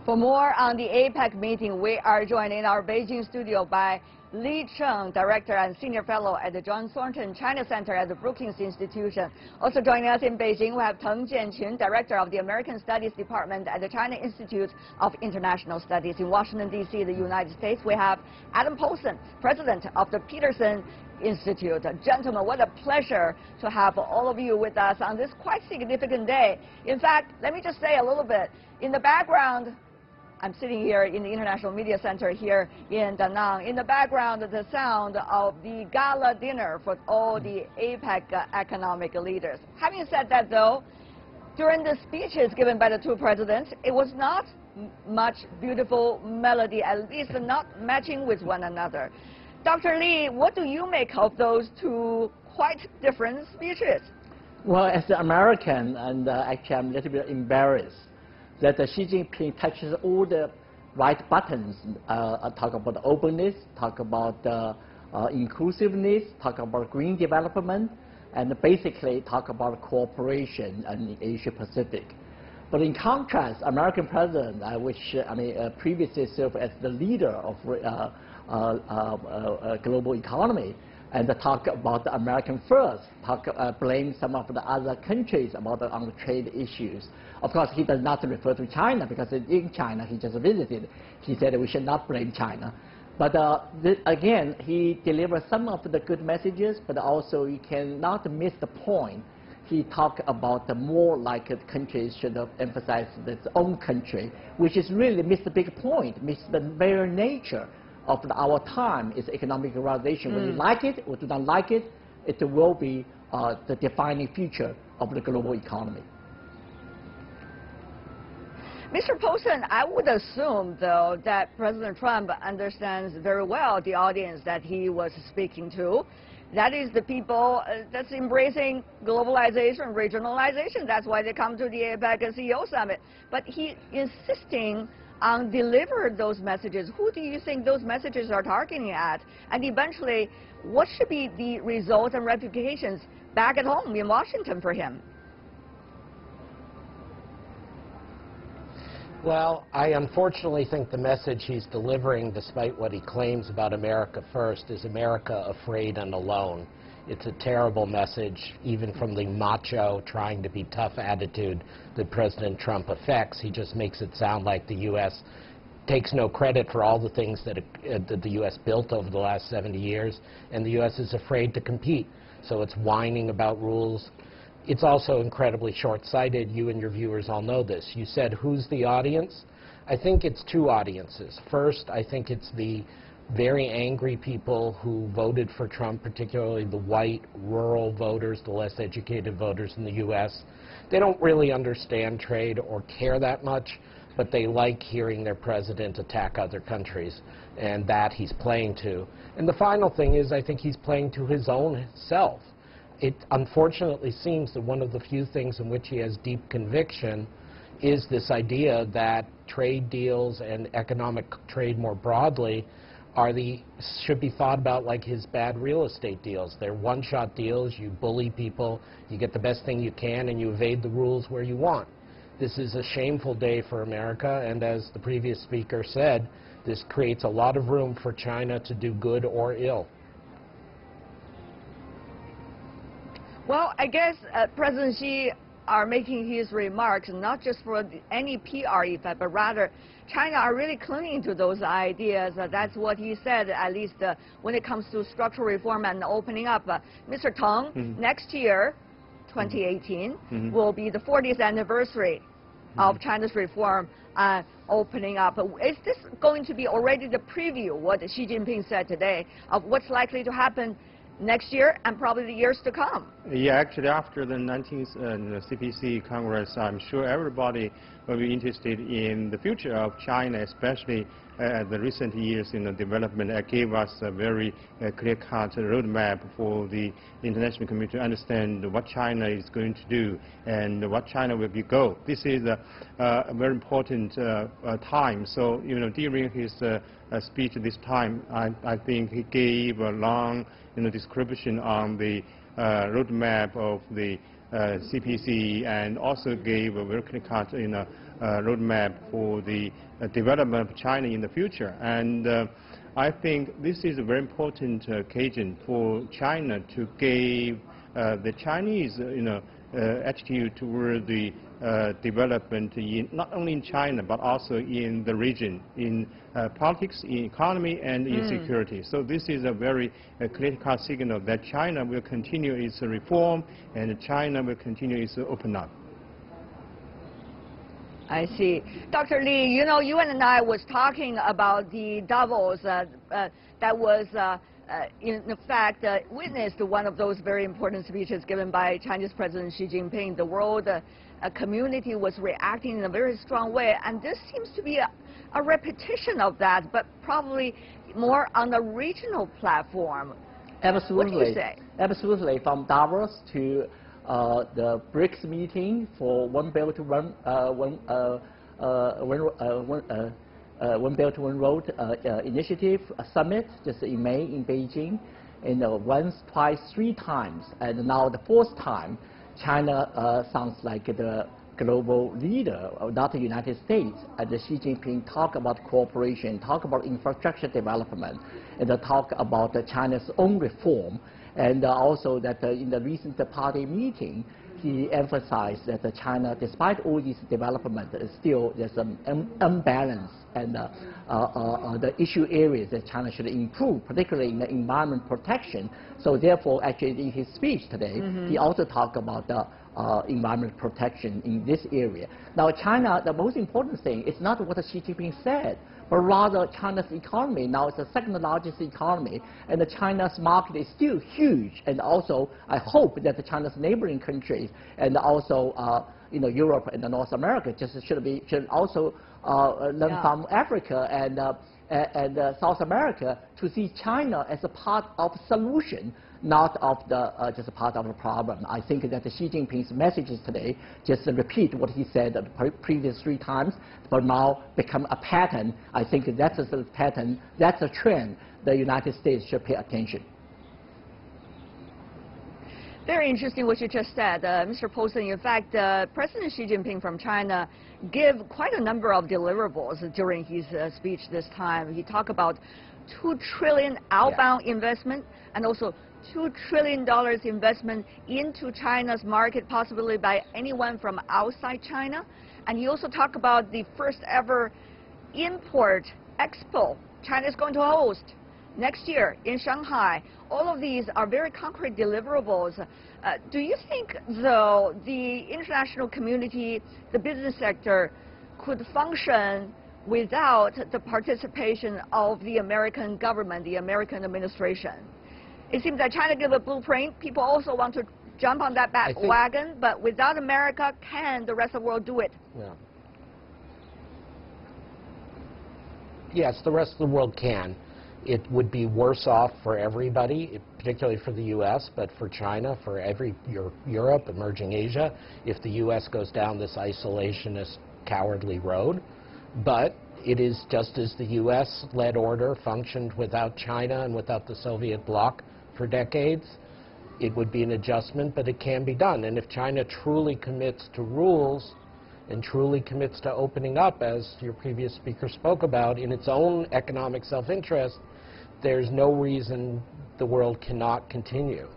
For more on the APEC meeting, we are joined in our Beijing studio by Cheng, Director and Senior Fellow at the John Thornton China Center at the Brookings Institution. Also joining us in Beijing, we have Teng Jianqun, Director of the American Studies Department at the China Institute of International Studies in Washington, D.C., the United States. We have Adam Posen, President of the Peterson Institute. Gentlemen, what a pleasure to have all of you with us on this quite significant day. In fact, let me just say a little bit. In the background, I'm sitting here in the International Media Center here in Da Nang. In the background, the sound of the gala dinner for all the APEC economic leaders. Having said that, though, during the speeches given by the two presidents, it was not much beautiful melody, at least not matching with one another. Dr. Li, what do you make of those two quite different speeches? Well, as an American, and actually I'm a little bit embarrassed that Xi Jinping touches all the right buttons, talk about openness, talk about inclusiveness, talk about green development, and basically talk about cooperation in Asia Pacific. But in contrast, American president, which previously served as the leader of global economy, and talk about the American first, blame some of the other countries about on the trade issues. Of course, he does not refer to China because in China he just visited. He said we should not blame China. But again, he delivered some of the good messages, but also you cannot miss the point. He talked about the more like countries should emphasize its own country, which is really missed the big point, missed the very nature of our time is economic globalization. Whether you like it or do not like it, it will be the defining feature of the global economy. Mr. Posen, I would assume, though, that President Trump understands very well the audience that he was speaking to. That is the people that's embracing globalization, regionalization. That's why they come to the APEC CEO summit. But he insisting on deliver those messages. Who do you think those messages are targeting at? And eventually, what should be the results and ramifications back at home in Washington for him? Well, I unfortunately think the message he's delivering, despite what he claims about America first, is America afraid and alone. It's a terrible message, even from the macho, trying to be tough attitude that President Trump affects. He just makes it sound like the U.S. takes no credit for all the things that the U.S. built over the last 70 years, and the U.S. is afraid to compete. So it's whining about rules. It's also incredibly short-sighted. You and your viewers all know this. You said, who's the audience? I think it's two audiences. First, I think it's the very angry people who voted for Trump, particularly the white, rural voters, the less educated voters in the U.S. They don't really understand trade or care that much, but they like hearing their president attack other countries, and that he's playing to. And the final thing is, I think he's playing to his own self. It unfortunately seems that one of the few things in which he has deep conviction is this idea that trade deals and economic trade more broadly should be thought about like his bad real estate deals. They're one-shot deals. You bully people, you get the best thing you can, and you evade the rules where you want. This is a shameful day for America, and as the previous speaker said, this creates a lot of room for China to do good or ill. Well, I guess President Xi are making his remarks not just for any PR effect, but rather China are really clinging to those ideas. That's what he said, at least when it comes to structural reform and opening up. Mr. Teng, next year, 2018, will be the 40th anniversary of China's reform and opening up. Is this going to be already the preview, what Xi Jinping said today, of what's likely to happen next year and probably the years to come? Yeah, actually, after the 19th CPC Congress, I'm sure everybody will be interested in the future of China, especially the recent years in the development. It gave us a very clear-cut roadmap for the international community to understand what China is going to do and what China will go. This is a very important time. So, during his speech this time, I think he gave a long description on the roadmap of the CPC, and also gave a very clear-cut roadmap for the development of China in the future. And I think this is a very important occasion for China to give the Chinese, attitude toward the development not only in China but also in the region, in politics, in economy, and in security. So this is a very critical signal that China will continue its reform and China will continue its open up. I see. Dr. Li, you and I was talking about the Davos that was in fact witnessed one of those very important speeches given by Chinese President Xi Jinping. The world community was reacting in a very strong way, and this seems to be a repetition of that, but probably more on a regional platform. Absolutely. What do you say? Absolutely. From Davos to the BRICS meeting for One Belt One Belt One Road initiative summit just in May in Beijing, and once, twice, three times, and now the fourth time, China sounds like the global leader, not the United States. And Xi Jinping talk about cooperation, talk about infrastructure development, and talk about China's own reform. And also that in the recent party meeting, he emphasized that China, despite all these developments, still there's some imbalance and the issue areas that China should improve, particularly in the environment protection. So therefore, actually in his speech today, he also talked about the environment protection in this area. Now China, the most important thing is not what Xi Jinping said, but rather China's economy. Now it's the second largest economy, and China's market is still huge. And also, I hope that China's neighboring countries and also Europe and North America should also learn from Africa and South America to see China as a part of solution, not of the just a part of the problem. I think that Xi Jinping's messages today just repeat what he said the previous three times, but now become a pattern. I think that's a pattern, that's a trend the United States should pay attention. Very interesting what you just said, Mr. Posen. In fact, President Xi Jinping from China gave quite a number of deliverables during his speech this time. He talked about $2 trillion outbound investment and also $2 trillion investment into China's market, possibly by anyone from outside China. And he also talked about the first ever import expo China is going to host next year in Shanghai. All of these are very concrete deliverables. Do you think, though, the international community, the business sector, could function without the participation of the American government, the American administration? It seems that China gave a blueprint. People also want to jump on that wagon, but without America, can the rest of the world do it? Yeah. Yes, the rest of the world can. It would be worse off for everybody, particularly for the U.S., but for China, for Europe, emerging Asia, if the U.S. goes down this isolationist, cowardly road. But it is just as the U.S.-led order functioned without China and without the Soviet bloc for decades. It would be an adjustment, but it can be done. And if China truly commits to rules and truly commits to opening up, as your previous speaker spoke about, in its own economic self-interest, there's no reason the world cannot continue.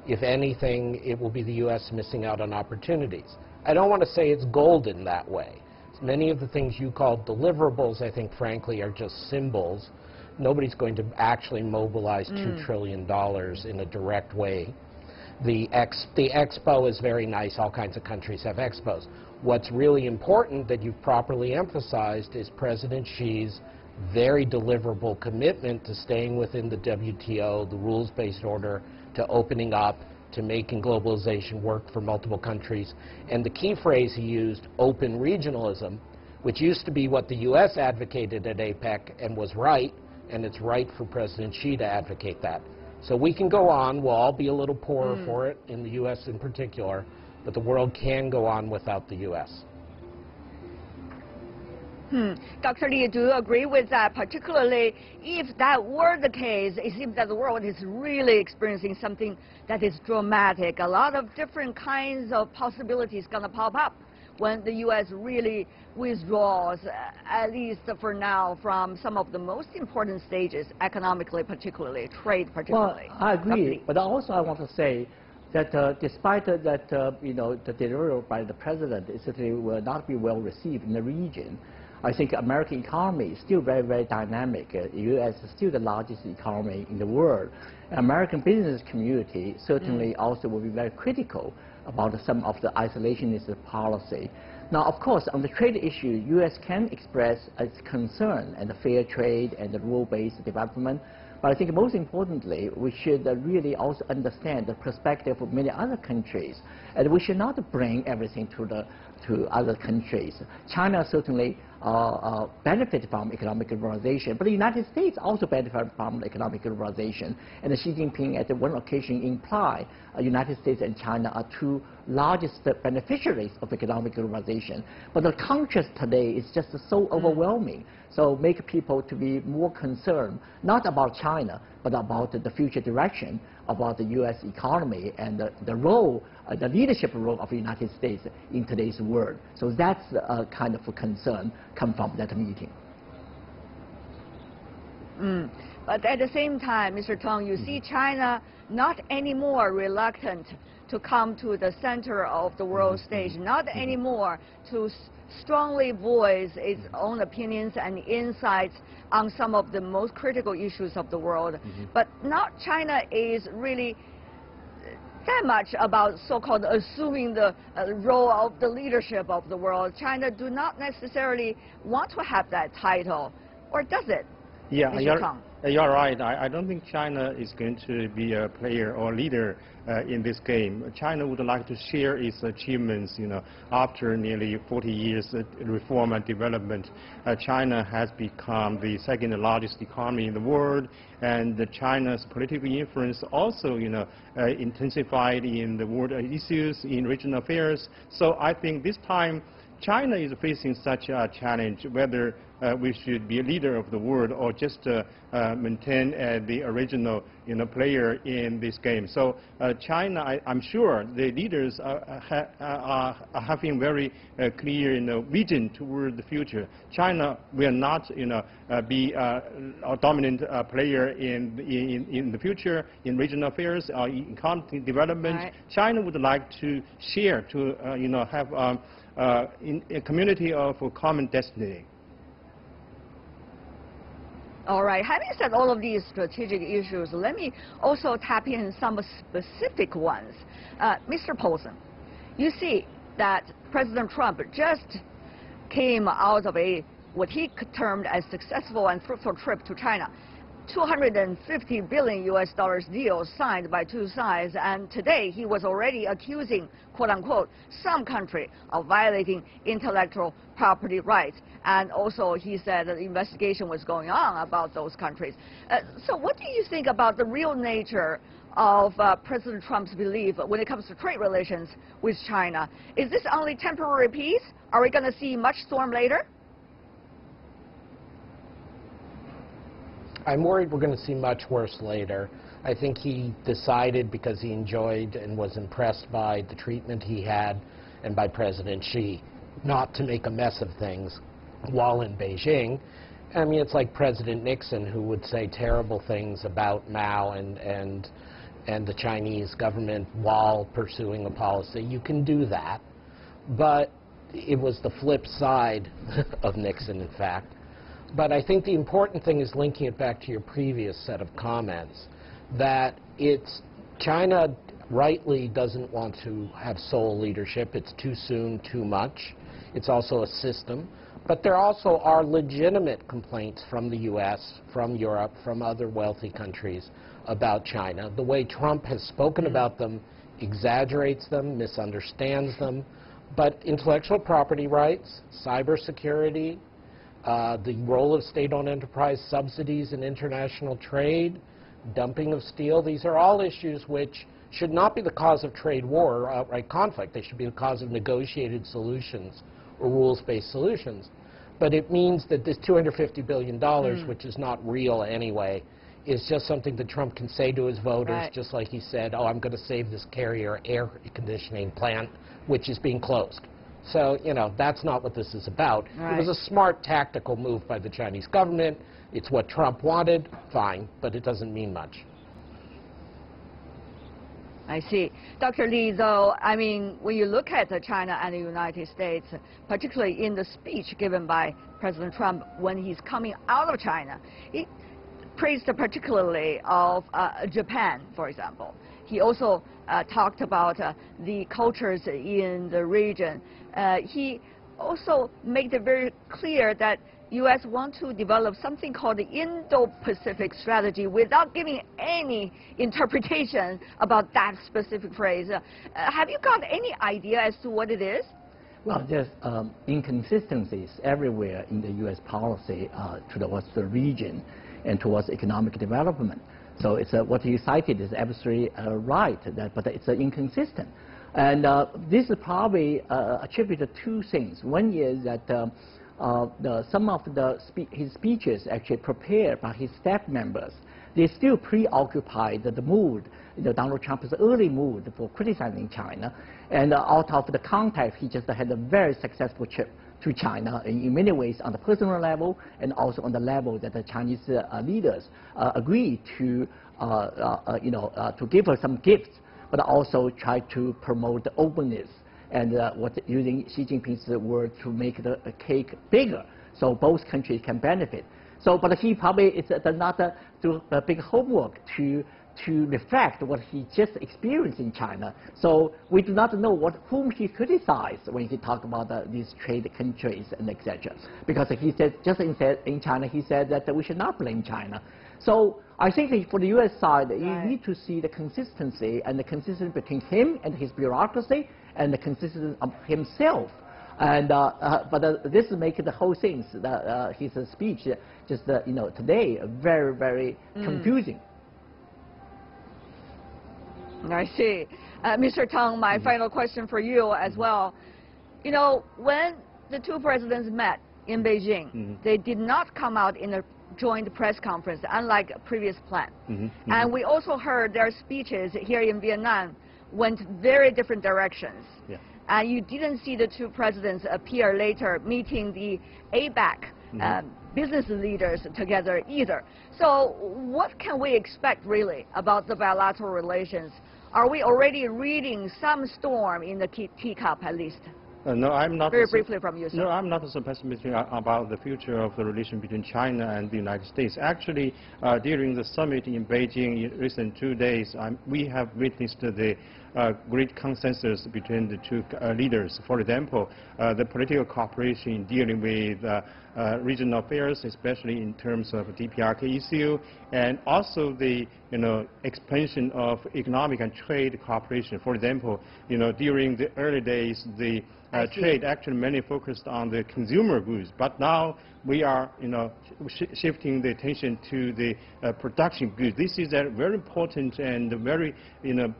If anything, it will be the U.S. missing out on opportunities. I don't want to say it's golden that way. Many of the things you called deliverables, I think, frankly, are just symbols. Nobody's going to actually mobilize $2 trillion in a direct way. The expo is very nice. All kinds of countries have expos. What's really important that you've properly emphasized is President Xi's very deliverable commitment to staying within the WTO, the rules-based order, to opening up, to making globalization work for multiple countries. And the key phrase he used, open regionalism, which used to be what the U.S. advocated at APEC and was right, and it's right for President Xi to advocate that. So we can go on. We'll all be a little poorer for it, in the U.S. in particular, but the world can go on without the U.S. Dr. Li, do you agree with that? Particularly if that were the case, it seems that the world is really experiencing something that is dramatic. A lot of different kinds of possibilities going to pop up when the U.S. really withdraws, at least for now, from some of the most important stages, economically particularly, trade particularly? Well, I agree, but also I want to say that despite that, you know, the delivery by the president certainly will not be well received in the region. I think American economy is still very, very dynamic. The U.S. is still the largest economy in the world. American business community certainly also will be very critical about some of the isolationist policy. Now, of course, on the trade issue, U.S. can express its concern and the fair trade and the rule-based development. But I think most importantly, we should really also understand the perspective of many other countries, and we should not bring everything to other countries. China certainly benefit from economic liberalization, but the United States also benefit from economic liberalization. And Xi Jinping, at one occasion, implied United States and China are two largest beneficiaries of economic liberalization. But the contrast today is just so overwhelming. So make people to be more concerned, not about China, but about the future direction about the U.S. economy and the role, the leadership role of the United States in today's world. So that's a kind of a concern come from that meeting. But at the same time, Mr. Teng, you see China not anymore reluctant to come to the center of the world stage, not anymore to strongly voice its own opinions and insights on some of the most critical issues of the world. But not China is really that much about so-called assuming the role of the leadership of the world. China do not necessarily want to have that title, or does it? Yeah, you're right. I don't think China is going to be a player or leader in this game. China would like to share its achievements, you know, after nearly 40 years of reform and development. China has become the second largest economy in the world, and China's political influence also, you know, intensified in the world issues, in regional affairs. So I think this time China is facing such a challenge, whether we should be a leader of the world or just maintain the original, you know, player in this game. So China, I'm sure the leaders are having very clear, you know, vision toward the future. China will not, you know, be a dominant player in the future in regional affairs or in economic development. Right. China would like to share, to you know, have in a community of common destiny. All right. Having said all of these strategic issues, let me also tap in some specific ones. Mr. Posen, you see that President Trump just came out of what he termed as successful and fruitful trip to China. $250 billion US deal signed by two sides, and today he was already accusing, quote unquote, some country of violating intellectual property rights. And also he said that the investigation was going on about those countries. So what do you think about the real nature of President Trump's belief when it comes to trade relations with China? Is this only temporary peace? Are we going to see much storm later? I'm worried we're going to see much worse later. I think he decided, because he enjoyed and was impressed by the treatment he had and by President Xi, not to make a mess of things while in Beijing. I mean, it's like President Nixon, who would say terrible things about Mao and the Chinese government while pursuing a policy. You can do that, but it was the flip side of Nixon, in fact. But I think the important thing is linking it back to your previous set of comments, that China rightly doesn't want to have sole leadership. It's too soon, too much. It's also a system. But there also are legitimate complaints from the U.S., from Europe, from other wealthy countries about China. The way Trump has spoken about them exaggerates them, misunderstands them. But intellectual property rights, cybersecurity, the role of state-owned enterprise, subsidies in international trade, dumping of steel, these are all issues which should not be the cause of trade war or outright conflict. They should be the cause of negotiated solutions or rules-based solutions. But it means that this $250 billion, which is not real anyway, is just something that Trump can say to his voters, just like he said, oh, I'm going to save this Carrier air conditioning plant, which is being closed. So, you know, that's not what this is about. Right. It was a smart tactical move by the Chinese government. It's what Trump wanted, fine, but it doesn't mean much. I see. Dr. Li, though, I mean, when you look at China and the United States, particularly in the speech given by President Trump when he's coming out of China, he praised particularly of Japan, for example. He also talked about the cultures in the region. He also made it very clear that U.S. want to develop something called the Indo-Pacific strategy without giving any interpretation about that specific phrase. Have you got any idea as to what it is? Well, there's inconsistencies everywhere in the U.S. policy towards the region and towards economic development. So it's what you cited is absolutely right, but it's inconsistent. And this is probably attributed to two things. One is that some of his speeches actually prepared by his staff members, they still preoccupied the mood, Donald Trump's early mood for criticizing China. And out of the context, he just had a very successful trip to China in many ways on the personal level and also on the level that the Chinese leaders agreed to, to give her some gifts, but also try to promote the openness and using Xi Jinping's word to make the cake bigger, so both countries can benefit. So, but he probably does not do a big homework to reflect what he just experienced in China. So we do not know whom he criticized when he talked about these trade countries and etc. Because he said in China he said that we should not blame China. So I think for the U.S. side, you need to see the consistency and the consistency between him and his bureaucracy and the consistency of himself. And but this makes the whole thing, his speech, just today very, very confusing. I see. Mr. Teng, my final question for you as well. You know, when the two presidents met in Beijing, they did not come out in a joint press conference, unlike a previous plan. And we also heard their speeches here in Vietnam went very different directions. Yeah. And you didn't see the two presidents appear later meeting the APEC business leaders together either. So what can we expect really about the bilateral relations? Are we already reading some storm in the teacup at least? No, I'm not. Very briefly from you, sir. No, I'm not so pessimistic about the future of the relation between China and the United States. Actually, during the summit in Beijing in recent 2 days, we have witnessed the great consensus between the two leaders. For example, the political cooperation in dealing with regional affairs, especially in terms of DPRK issue, and also the expansion of economic and trade cooperation. For example, during the early days, the trade actually mainly focused on the consumer goods, but now we are shifting the attention to the production goods. This is a very important and very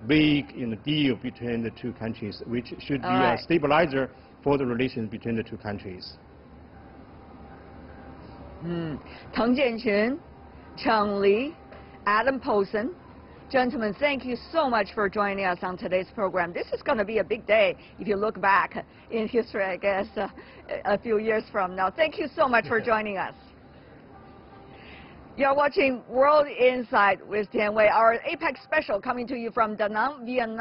big deal between the two countries, which should be a stabilizer for the relations between the two countries. Teng Jianqun, Cheng Li, Adam Posen. Gentlemen, thank you so much for joining us on today's program. This is going to be a big day if you look back in history, I guess, a few years from now. Thank you so much for joining us. You're watching World Insight with Tian Wei, our APEC special coming to you from Da Nang, Vietnam.